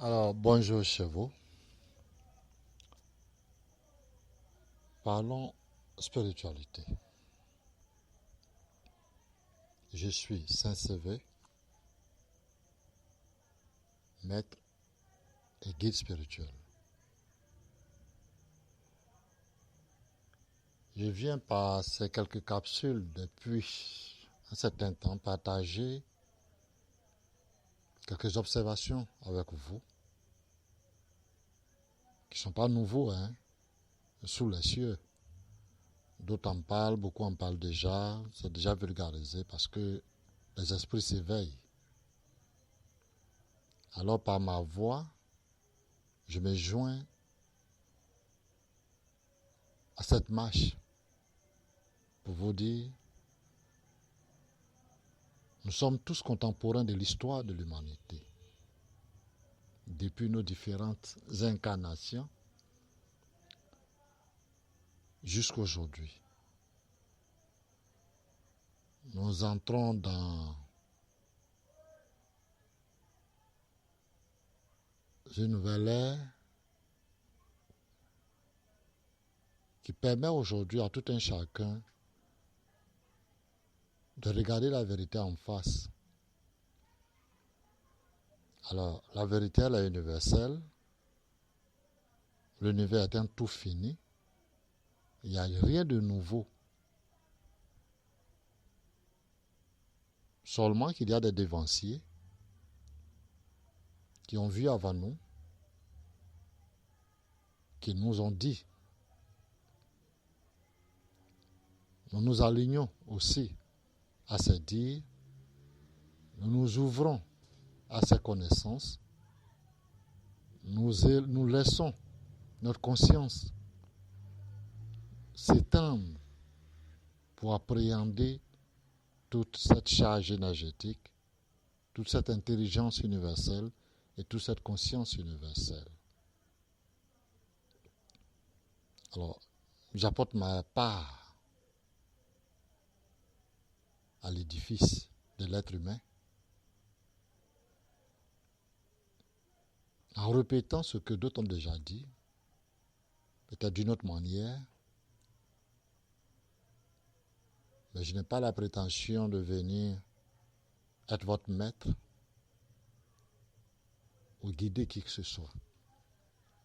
Alors, bonjour chez vous. Parlons spiritualité. Je suis Saint-Sevé, maître et guide spirituel. Je viens par ces quelques capsules depuis un certain temps partager quelques observations avec vous qui ne sont pas nouveaux, sous les cieux. D'autres en parlent, beaucoup en parlent déjà, c'est déjà vulgarisé parce que les esprits s'éveillent. Alors par ma voix, je me joins à cette marche pour vous dire, nous sommes tous contemporains de l'histoire de l'humanité. Depuis nos différentes incarnations jusqu'à aujourd'hui. Nous entrons dans une nouvelle ère qui permet aujourd'hui à tout un chacun de regarder la vérité en face. Alors, la vérité, elle est universelle. L'univers est un tout fini. Il n'y a rien de nouveau. Seulement qu'il y a des dévanciers qui ont vu avant nous, qui nous ont dit. Nous nous alignons aussi à ces dires. Nous nous ouvrons à ces connaissances. Nous laissons notre conscience s'étendre pour appréhender toute cette charge énergétique, toute cette intelligence universelle et toute cette conscience universelle. Alors, j'apporte ma part à l'édifice de l'être humain en répétant ce que d'autres ont déjà dit, peut-être d'une autre manière, mais je n'ai pas la prétention de venir être votre maître ou guider qui que ce soit.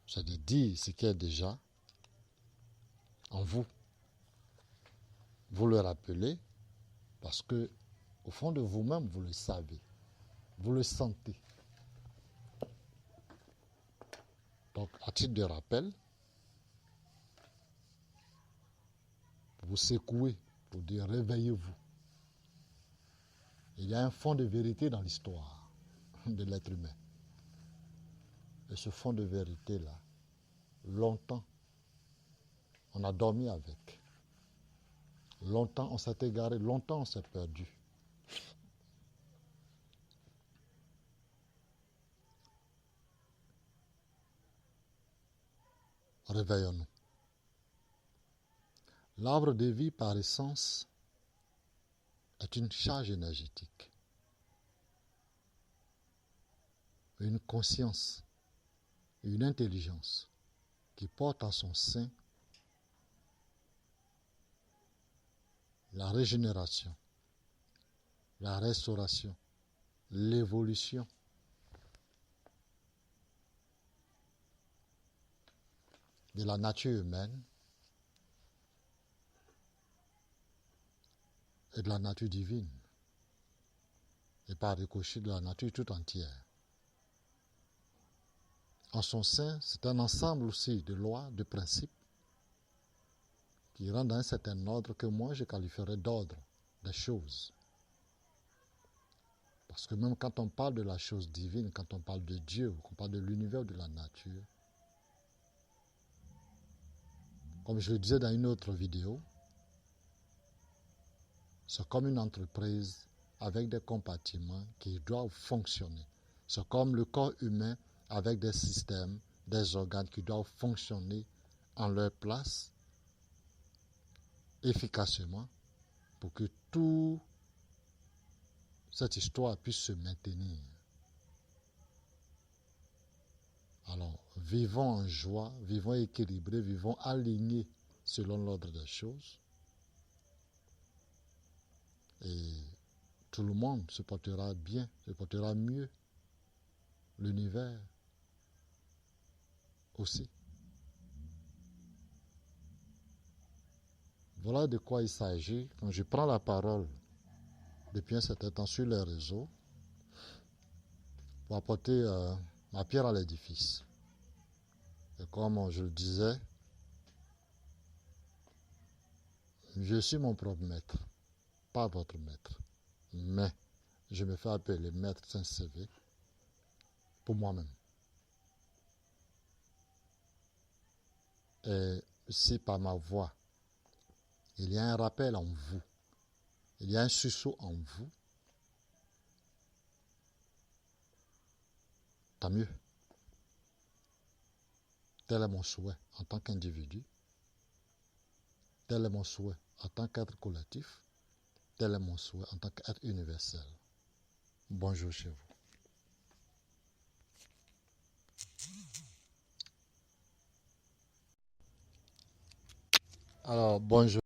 C'est de dire ce qui est déjà en vous. Vous le rappelez parce que au fond de vous-même, vous le savez. Vous le sentez. Donc, à titre de rappel, vous secouez pour dire réveillez-vous. Il y a un fond de vérité dans l'histoire de l'être humain. Et ce fond de vérité-là, longtemps, on a dormi avec. Longtemps, on s'est égaré. Longtemps, on s'est perdu. Réveillons-nous. L'arbre de vie, par essence, est une charge énergétique. Une conscience, une intelligence qui porte en son sein la régénération, la restauration, l'évolution de la nature humaine et de la nature divine, et par ricochet de la nature tout entière. En son sein, c'est un ensemble aussi de lois, de principes, qui rendent un certain ordre que moi je qualifierais d'ordre des choses. Parce que même quand on parle de la chose divine, quand on parle de Dieu, ou qu'on parle de l'univers ou de la nature, comme je le disais dans une autre vidéo, c'est comme une entreprise avec des compartiments qui doivent fonctionner. C'est comme le corps humain avec des systèmes, des organes qui doivent fonctionner en leur place efficacement pour que toute cette histoire puisse se maintenir. Alors, vivons en joie, vivons équilibrés, vivons alignés selon l'ordre des choses. Et tout le monde se portera bien, se portera mieux. L'univers aussi. Voilà de quoi il s'agit quand je prends la parole depuis un certain temps sur les réseaux pour apporter ma pierre à l'édifice. Et comme je le disais, je suis mon propre maître, pas votre maître. Mais je me fais appeler maître Saint-Sevé pour moi-même. Et si par ma voix, il y a un rappel en vous, il y a un sursaut en vous, tant mieux. Tel est mon souhait en tant qu'individu, tel est mon souhait en tant qu'être collectif, tel est mon souhait en tant qu'être universel. Bonjour chez vous. Alors, bonjour.